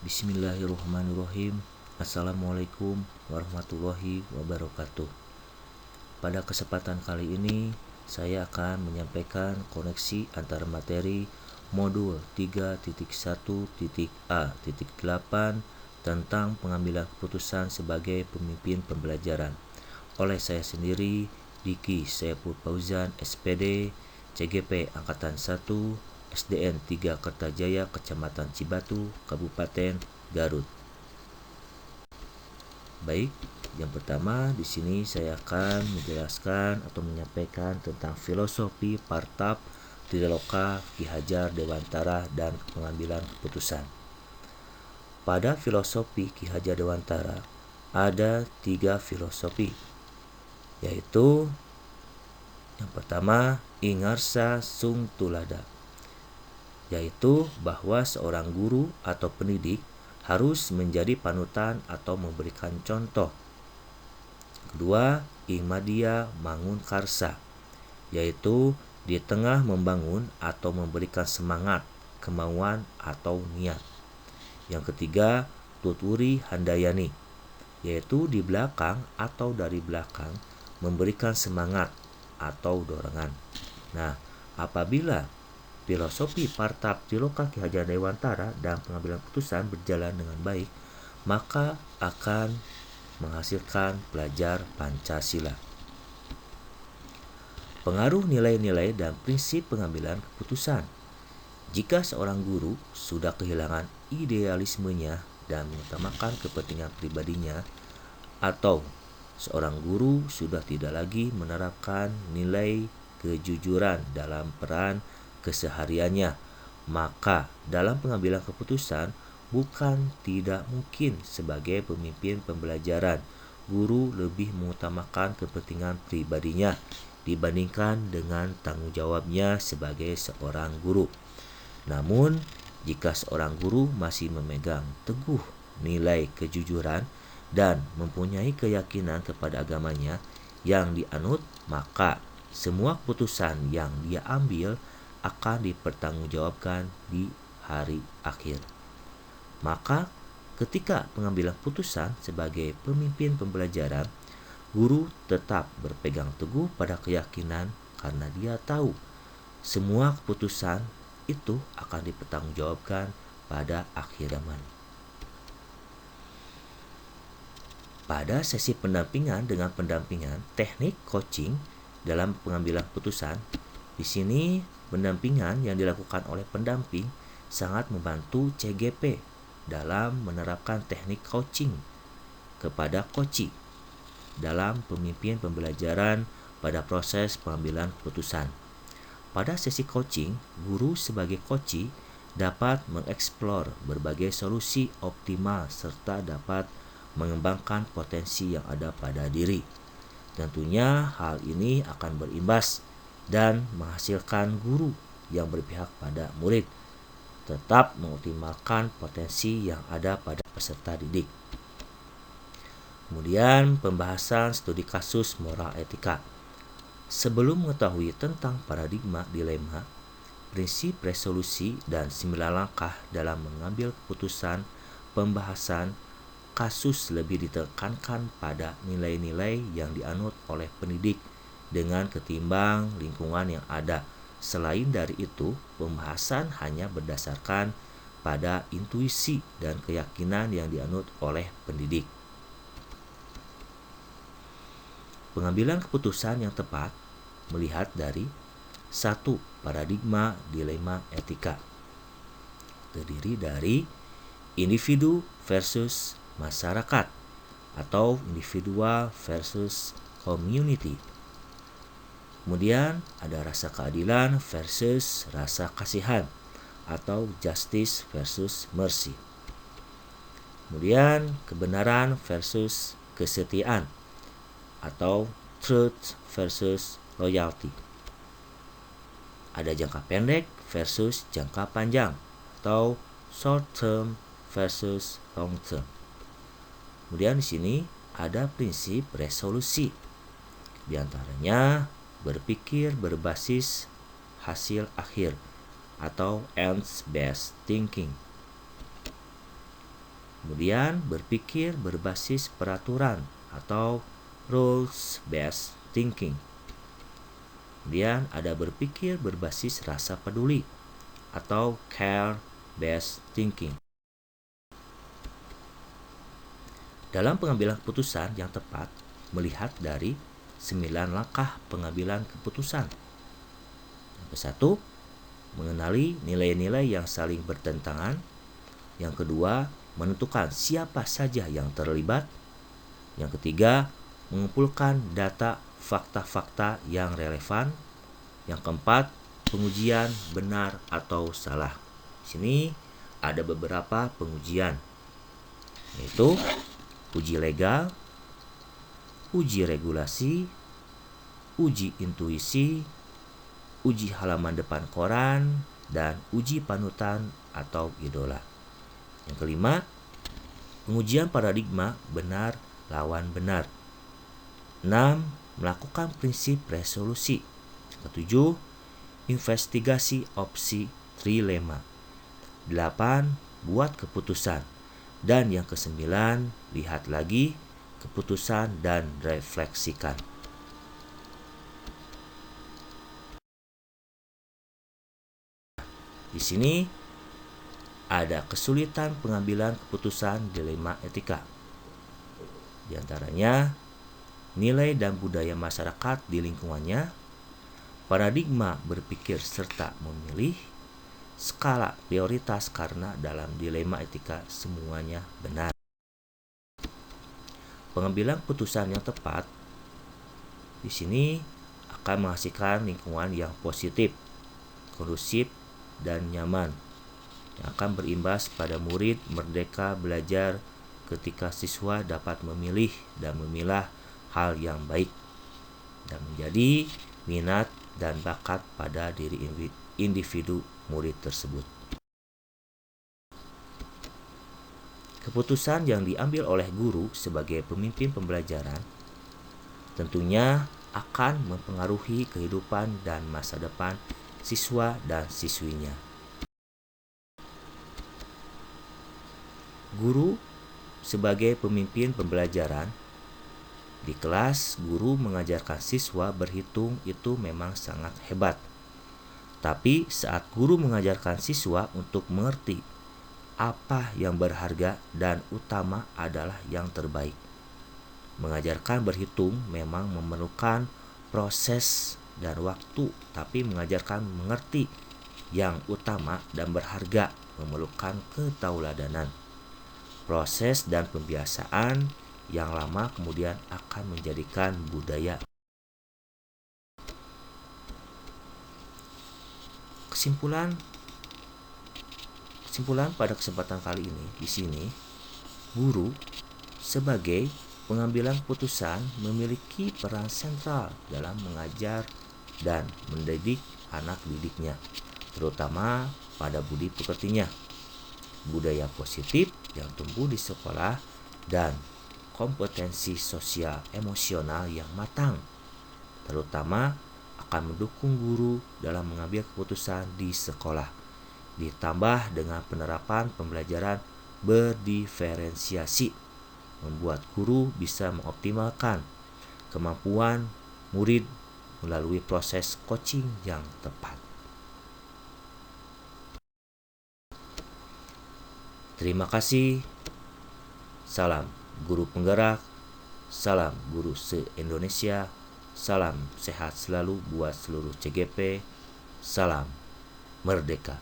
Bismillahirrahmanirrahim. Assalamualaikum warahmatullahi wabarakatuh. Pada kesempatan kali ini, saya akan menyampaikan koneksi antara materi modul 3.1.A.8 tentang pengambilan keputusan sebagai pemimpin pembelajaran oleh saya sendiri, Diki Saiful Fauzan, SPD, CGP Angkatan 1, SDN 3 Kertajaya, Kecamatan Cibatu, Kabupaten Garut. Baik, yang pertama di sini saya akan menjelaskan atau menyampaikan tentang filosofi Partab Triloka Ki Hajar Dewantara dan pengambilan keputusan. Pada filosofi Ki Hajar Dewantara ada 3 filosofi, yaitu yang pertama Ingarsa Sung Tulada, yaitu bahwa seorang guru atau pendidik harus menjadi panutan atau memberikan contoh. Kedua, Ingmadia Mangun Karsa, yaitu di tengah membangun atau memberikan semangat, kemauan atau niat. Yang ketiga, Tuturi Handayani, yaitu di belakang atau dari belakang memberikan semangat atau dorongan. Nah, apabila filosofi Partab Triloka Ki Hajar Dewantara dan pengambilan keputusan berjalan dengan baik, maka akan menghasilkan pelajar Pancasila. Pengaruh nilai-nilai dan prinsip pengambilan keputusan. Jika seorang guru sudah kehilangan idealismenya dan mengutamakan kepentingan pribadinya, atau seorang guru sudah tidak lagi menerapkan nilai kejujuran dalam peran kesehariannya, maka dalam pengambilan keputusan bukan tidak mungkin sebagai pemimpin pembelajaran, guru lebih mengutamakan kepentingan pribadinya dibandingkan dengan tanggung jawabnya sebagai seorang guru. Namun, jika seorang guru masih memegang teguh nilai kejujuran dan mempunyai keyakinan kepada agamanya yang dianut, maka semua keputusan yang dia ambil akan dipertanggungjawabkan di hari akhir. Maka ketika pengambilan keputusan sebagai pemimpin pembelajaran, guru tetap berpegang teguh pada keyakinan karena dia tahu semua keputusan itu akan dipertanggungjawabkan pada akhir zaman. Pada sesi pendampingan dengan pendampingan teknik coaching dalam pengambilan keputusan, di sini pendampingan yang dilakukan oleh pendamping sangat membantu CGP dalam menerapkan teknik coaching kepada coachee dalam pemimpin pembelajaran pada proses pengambilan keputusan. Pada sesi coaching, guru sebagai coachee dapat mengeksplor berbagai solusi optimal serta dapat mengembangkan potensi yang ada pada diri. Tentunya hal ini akan berimbas dan menghasilkan guru yang berpihak pada murid, tetap mengoptimalkan potensi yang ada pada peserta didik. Kemudian pembahasan studi kasus moral etika. Sebelum mengetahui tentang paradigma dilema, prinsip resolusi dan 9 langkah dalam mengambil keputusan, pembahasan kasus lebih ditekankan pada nilai-nilai yang dianut oleh pendidik dengan ketimbang lingkungan yang ada. Selain dari itu, pembahasan hanya berdasarkan pada intuisi dan keyakinan yang dianut oleh pendidik. Pengambilan keputusan yang tepat melihat dari 1. Paradigma dilema etika. Terdiri dari individu versus masyarakat atau individual versus community. Kemudian ada rasa keadilan versus rasa kasihan atau justice versus mercy. Kemudian kebenaran versus kesetiaan atau truth versus loyalty. Ada jangka pendek versus jangka panjang atau short term versus long term. Kemudian di sini ada prinsip resolusi. Di antaranya berpikir berbasis hasil akhir atau ends based thinking. Kemudian berpikir berbasis peraturan atau rules-based thinking. Kemudian ada berpikir berbasis rasa peduli atau care-based thinking. Dalam pengambilan keputusan yang tepat, melihat dari 9 langkah pengambilan keputusan. Yang ke-1, mengenali nilai-nilai yang saling bertentangan. Yang kedua, menentukan siapa saja yang terlibat. Yang ketiga, mengumpulkan data fakta-fakta yang relevan. Yang keempat, pengujian benar atau salah. Di sini ada beberapa pengujian, yaitu uji legal, uji regulasi, uji intuisi, uji halaman depan koran, dan uji panutan atau idola. Yang kelima, pengujian paradigma benar lawan benar. 6. Melakukan prinsip resolusi. Ketujuh, investigasi opsi trilema. 8. Buat keputusan. Dan yang ke-9, lihat lagi keputusan dan refleksikan. Di sini ada kesulitan pengambilan keputusan dilema etika. Di antaranya, nilai dan budaya masyarakat di lingkungannya, paradigma berpikir serta memilih, skala prioritas karena dalam dilema etika semuanya benar. Pengambilan keputusan yang tepat di sini akan menghasilkan lingkungan yang positif, kondusif, dan nyaman, yang akan berimbas pada murid merdeka belajar ketika siswa dapat memilih dan memilah hal yang baik dan menjadi minat dan bakat pada diri individu murid tersebut. Keputusan yang diambil oleh guru sebagai pemimpin pembelajaran tentunya akan mempengaruhi kehidupan dan masa depan siswa dan siswinya. Guru sebagai pemimpin pembelajaran, di kelas guru mengajarkan siswa berhitung itu memang sangat hebat. Tapi saat guru mengajarkan siswa untuk mengerti apa yang berharga dan utama adalah yang terbaik. Mengajarkan berhitung memang memerlukan proses dan waktu, tapi mengajarkan mengerti yang utama dan berharga memerlukan ketauladanan. Proses dan pembiasaan yang lama kemudian akan menjadikan budaya. Kesimpulan pada kesempatan kali ini di sini, guru sebagai pengambilan keputusan memiliki peran sentral dalam mengajar dan mendidik anak didiknya, terutama pada budi pekertinya, budaya positif yang tumbuh di sekolah, dan kompetensi sosial emosional yang matang, terutama akan mendukung guru dalam mengambil keputusan di sekolah, ditambah dengan penerapan pembelajaran berdiferensiasi, membuat guru bisa mengoptimalkan kemampuan murid melalui proses coaching yang tepat. Terima kasih. Salam guru penggerak, salam guru se-Indonesia, salam sehat selalu buat seluruh CGP, salam merdeka.